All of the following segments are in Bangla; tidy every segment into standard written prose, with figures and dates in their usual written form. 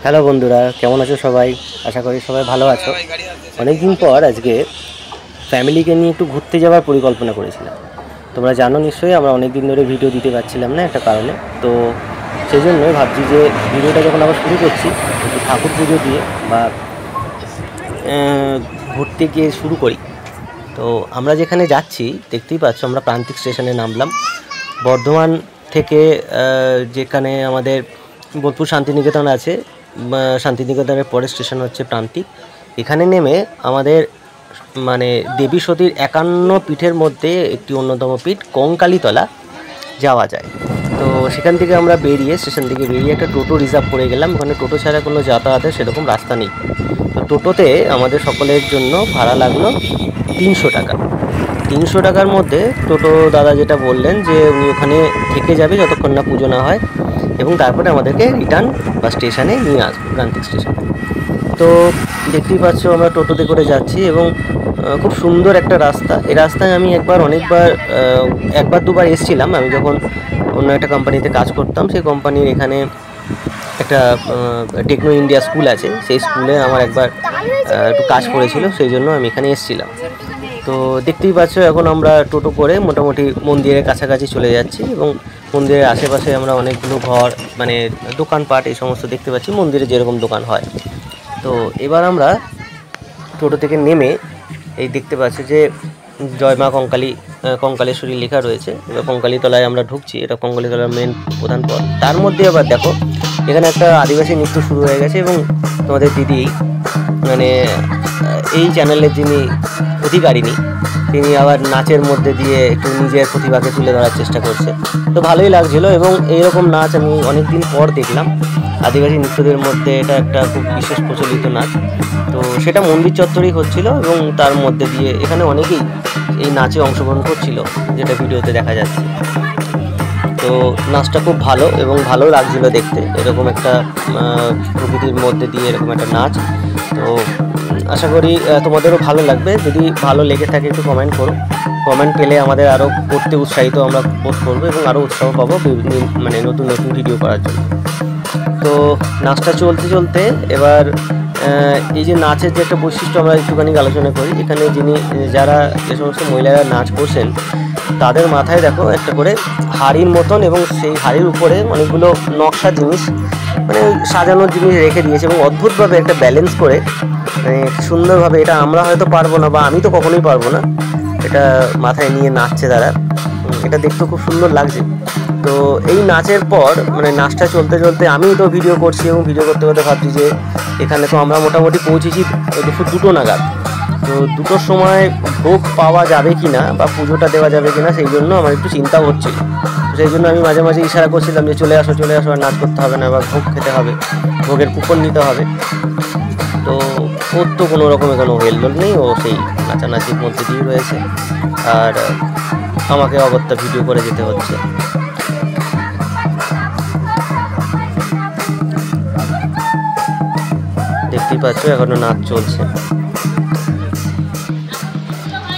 হ্যালো বন্ধুরা, কেমন আছো সবাই? আশা করি সবাই ভালো আছো। অনেকদিন পর আজকে ফ্যামিলিকে নিয়ে একটু ঘুরতে যাওয়ার পরিকল্পনা করেছিলাম। তোমরা জানো নিশ্চয়ই আমরা অনেক দিন ধরে ভিডিও দিতে পারছিলাম না একটা কারণে। তো সেই জন্যই ভাবছি যে ভিডিওটা যখন আবার শুরু করছি একটু ঠাকুর পুজো দিয়ে বা ঘুরতে গিয়ে শুরু করি। তো আমরা যেখানে যাচ্ছি দেখতেই পাচ্ছ, আমরা প্রান্তিক স্টেশনে নামলাম। বর্ধমান থেকে যেখানে আমাদের বোলপুর শান্তিনিকেতন আছে, শান্তিনিকেতনের পরের স্টেশন হচ্ছে প্রান্তিক। এখানে নেমে আমাদের মানে দেবী সতীর 51 পীঠের মধ্যে একটি অন্যতম পীঠ কঙ্কালীতলা যাওয়া যায়। তো সেখান থেকে আমরা স্টেশন থেকে বেরিয়ে একটা টোটো রিজার্ভ করে গেলাম। ওখানে টোটো ছাড়া কোনো যাতায়াতের সেরকম রাস্তা নেই। তো টোটোতে আমাদের সকলের জন্য ভাড়া লাগলো 300 টাকা। 300 টাকার মধ্যে টোটো দাদা যেটা বললেন যে উনি ওখানে থেকে যাবে যতক্ষণ না পুজো না হয়, এবং তারপরে আমাদেরকে রিটার্ন বা স্টেশনে নিয়ে আসবে, প্রান্তিক স্টেশনে। তো দেখতেই পাচ্ছ আমরা টোটোতে করে যাচ্ছি এবং খুব সুন্দর একটা রাস্তা। এই রাস্তায় আমি একবার দুবার এসেছিলাম। আমি যখন অন্য একটা কোম্পানিতে কাজ করতাম, সেই কোম্পানির এখানে একটা টেকনো ইন্ডিয়া স্কুল আছে, সেই স্কুলে আমার একবার একটু কাজ পড়েছিল, সেই জন্য আমি এখানে এসেছিলাম। তো দেখতেই পাচ্ছ এখন আমরা টোটো করে মোটামুটি মন্দিরের কাছাকাছি চলে যাচ্ছি, এবং মন্দিরের আশেপাশে আমরা অনেকগুলো ঘর মানে দোকানপাট এই সমস্ত দেখতে পাচ্ছি, মন্দিরে যেরকম দোকান হয়। তো এবার আমরা টোটো থেকে নেমে এই দেখতে পাচ্ছি যে জয় মা কঙ্কালেশ্বরী লেখা রয়েছে। এবার কঙ্কালীতলায় আমরা ঢুকছি, এটা কঙ্কালীতলার মেন প্রধান পথ। তার মধ্যে আবার দেখো এখানে একটা আদিবাসী নৃত্য শুরু হয়ে গেছে, এবং তোমাদের দিদি মানে এই চ্যানেলের যিনি অধিকারিণী, তিনি আবার নাচের মধ্যে দিয়ে একটু নিজের প্রতিভাকে তুলে ধরার চেষ্টা করছে। তো ভালোই লাগছিল, এবং এইরকম নাচ আমি অনেক দিন পর দেখলাম। আদিবাসী নৃত্যদের মধ্যে এটা একটা খুব বিশেষ প্রচলিত নাচ। তো সেটা মন্দির চত্বরেই হচ্ছিল, এবং তার মধ্যে দিয়ে এখানে অনেকেই এই নাচে অংশগ্রহণ করছিল, যেটা ভিডিওতে দেখা যাচ্ছে। তো নাচটা খুব ভালো এবং ভালো লাগছিল দেখতে, এরকম একটা প্রকৃতির মধ্যে দিয়ে এরকম একটা নাচ। তো আশা করি তোমাদেরও ভালো লাগবে। যদি ভালো লেগে থাকে একটু কমেন্ট করো। কমেন্ট পেলে আমাদের আরও করতে উৎসাহিত আমরা বোধ করবো, এবং আরও উৎসাহ পাবো মানে নতুন নতুন ভিডিও করার জন্য। তো নাচটা চলতে চলতে এবার এই যে নাচের যে একটা বৈশিষ্ট্য আমরা একটুখানি আলোচনা করি। এখানে যারা যে সমস্ত মহিলারা নাচ করছেন, তাদের মাথায় দেখো একটা করে হাড়ির মতন, এবং সেই হাড়ির উপরে অনেকগুলো নকশা জিনিস মানে সাজানোর জিনিস রেখে দিয়েছে, এবং অদ্ভুতভাবে একটা ব্যালেন্স করে মানে সুন্দরভাবে, এটা আমরা হয়তো পারবো না, বা আমি তো কখনোই পারবো না, এটা মাথায় নিয়ে নাচছে তারা। এটা দেখতে খুব সুন্দর লাগছে। তো এই নাচের পর মানে নাচটা চলতে চলতে আমি তো ভিডিও করছি, এবং ভিডিও করতে করতে ভাবছি যে এখানে তো আমরা মোটামুটি পৌঁছেছি দুপুর 2টো নাগাদ। তো 2টোর সময় ভোগ পাওয়া যাবে কি না বা পুজোটা দেওয়া যাবে কি না, সেই জন্য আমার একটু চিন্তা হচ্ছিল। সেই জন্য আমি মাঝে মাঝে ইশারা করছিলাম যে চলে আসো, আর নাচ করতে হবে না, বা ভোগ খেতে হবে, ভোগের কুপন নিতে হবে। তো ওর তো কোনো রকমের কোনো হেলদোল নেই, ও সেই নাচানাচির মধ্যে দিয়ে রয়েছে, আর আমাকে অগত্যা ভিডিও করে যেতে হচ্ছে। দেখতেই পাচ্ছ এখনো নাচ চলছে।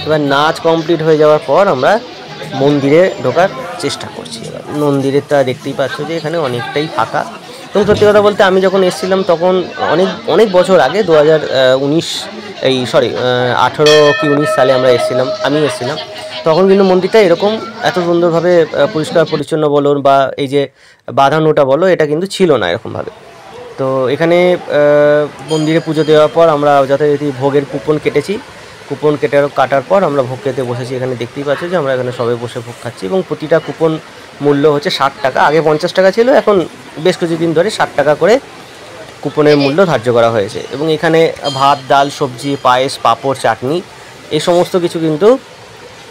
এবার নাচ কমপ্লিট হয়ে যাওয়ার পর আমরা মন্দিরে ঢোকার চেষ্টা করছি। এবার মন্দিরেরটা দেখতেই পাচ্ছ যে এখানে অনেকটাই ফাঁকা, এবং সত্যি কথা বলতে আমি যখন এসেছিলাম তখন অনেক বছর আগে 18 কি 19 সালে আমি এসেছিলাম। তখন কিন্তু মন্দিরটা এরকম এত সুন্দরভাবে পরিষ্কার পরিচ্ছন্ন বলো বা এই যে বাঁধানোটা বলো, এটা কিন্তু ছিল না এরকমভাবে। তো এখানে মন্দিরে পুজো দেওয়ার পর আমরা যথারীতি ভোগের কুপন কাটার পর আমরা ভোগ খেতে বসেছি। এখানে দেখতেই পাচ্ছ যে আমরা এখানে সবাই বসে ভোগ খাচ্ছি, এবং প্রতিটা কুপন মূল্য হচ্ছে 60 টাকা। আগে 50 টাকা ছিল, এখন বেশ কিছুদিন ধরে 60 টাকা করে কুপনের মূল্য ধার্য করা হয়েছে। এবং এখানে ভাত, ডাল, সবজি, পায়েস, পাঁপড়, চাটনি এই সমস্ত কিছু কিন্তু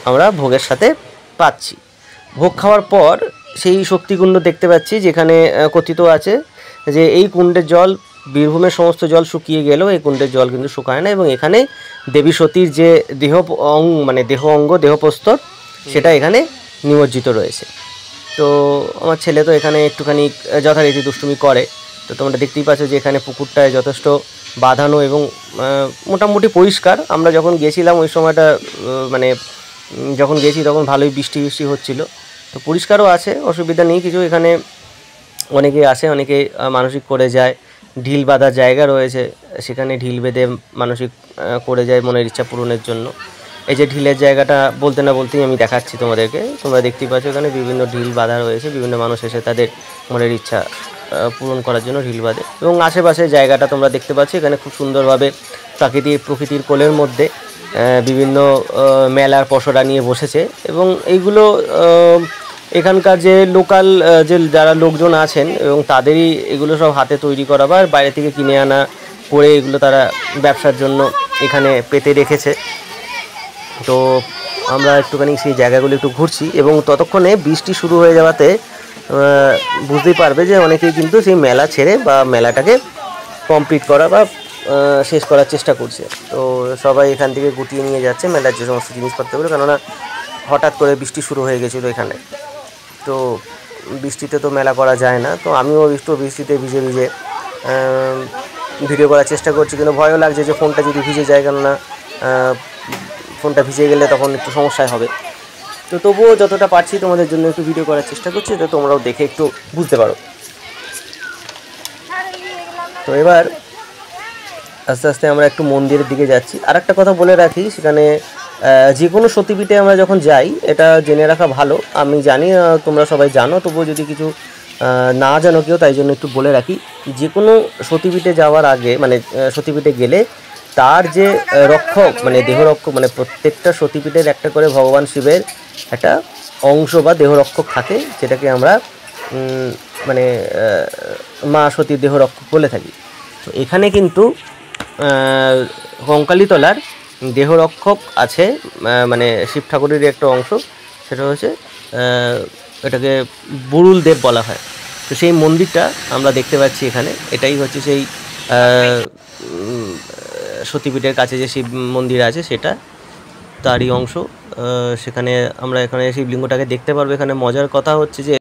আমরা ভোগের সাথে পাচ্ছি। ভোগ খাওয়ার পর সেই শক্তিকুণ্ড দেখতে পাচ্ছি, যেখানে কথিত আছে যে এই কুণ্ডের জল, বীরভূমের সমস্ত জল শুকিয়ে গেলেও এই কুণ্ডের জল কিন্তু শুকায় না, এবং এখানে দেবী সতীর যে দেহ অঙ্গ দেহপ্রস্তর সেটা এখানে নিমজ্জিত রয়েছে। তো আমার ছেলে তো এখানে একটুখানি যথারীতি দুষ্টুমি করে। তো তোমরা দেখতেই পাচ্ছ যে এখানে পুকুরটায় যথেষ্ট বাঁধানো এবং মোটামুটি পরিষ্কার। আমরা যখন গেছিলাম ওই সময়টা মানে যখন গেছি তখন ভালোই বৃষ্টি হচ্ছিল, তো পরিষ্কারও আছে, অসুবিধা নেই কিছু। এখানে অনেকেই আসে, অনেকেই মানসিক করে যায়। ঢিল বাঁধার জায়গা রয়েছে, সেখানে ঢিল বেঁধে মানসিক করে যায় মনের ইচ্ছা পূরণের জন্য। এই যে ঢিলের জায়গাটা বলতে না বলতেই আমি দেখাচ্ছি তোমাদেরকে। তোমরা দেখতেই পাচ্ছ এখানে বিভিন্ন ঢিল বাঁধা রয়েছে, বিভিন্ন মানুষ এসে তাদের মনের ইচ্ছা পূরণ করার জন্য ঢিল বাঁধে। এবং আশেপাশের জায়গাটা তোমরা দেখতে পাচ্ছ, এখানে খুব সুন্দরভাবে প্রকৃতির কোলের মধ্যে বিভিন্ন মেলার পসরা নিয়ে বসেছে। এবং এইগুলো এখানকার যে লোকাল যে যারা লোকজন আছেন এবং তাদেরই এগুলো সব হাতে তৈরি করা বা বাইরে থেকে কিনে আনা করে এগুলো তারা ব্যবসার জন্য এখানে পেতে রেখেছে। তো আমরা একটুখানি সেই জায়গাগুলো একটু ঘুরছি এবং ততক্ষণে বৃষ্টি শুরু হয়ে যাওয়াতে বুঝতেই পারবে যে অনেকেই কিন্তু সেই মেলা ছেড়ে বা মেলাটাকে কমপ্লিট করা বা শেষ করার চেষ্টা করছে। তো সবাই এখান থেকে গুটিয়ে নিয়ে যাচ্ছে মেলার যে সমস্ত জিনিসপত্রগুলো, কেননা হঠাৎ করে বৃষ্টি শুরু হয়ে গেছিলো এখানে। তো বৃষ্টিতে তো মেলা করা যায় না, তো আমিও একটু বৃষ্টিতে ভিজে ভিজে ভিডিও করার চেষ্টা করছি, কিন্তু ভয়ও লাগছে যে ফোনটা যদি ভিজে যায়, কেননা ফোনটা ভিজে গেলে তখন একটু সমস্যায় হবে। তো তবুও যতটা পারছি তোমাদের জন্য একটু ভিডিও করার চেষ্টা করছি, তো তোমরাও দেখে একটু বুঝতে পারো। তো এবার আস্তে আস্তে আমরা একটু মন্দিরের দিকে যাচ্ছি। আর একটা কথা বলে রাখি, সেখানে যে কোনো সতীপীঠে আমরা যখন যাই, এটা জেনে রাখা ভালো। আমি জানি তোমরা সবাই জানো, তবুও যদি কিছু না জানো কেউ, তাই জন্য একটু বলে রাখি। যে কোনো সতীপীঠে যাওয়ার আগে, মানে সতীপীঠে গেলে তার যে রক্ষক, মানে দেহরক্ষক, মানে প্রত্যেকটা সতীপীঠের একটা করে ভগবান শিবের একটা অংশ বা দেহরক্ষক থাকে, যেটাকে আমরা মানে মা সতীর দেহরক্ষক বলে থাকি। তো এখানে কিন্তু কঙ্কালীতলার দেহরক্ষক আছে, মানে শিব ঠাকুরের একটা অংশ, সেটা হচ্ছে এটাকে বুরুল দেব বলা হয়। তো সেই মন্দিরটা আমরা দেখতে পাচ্ছি এখানে, এটাই হচ্ছে সেই সতীপীঠের কাছে যে শিব মন্দির আছে সেটা, তারই অংশ। সেখানে আমরা এখানে শিবলিঙ্গটাকে দেখতে পারবো। এখানে মজার কথা হচ্ছে যে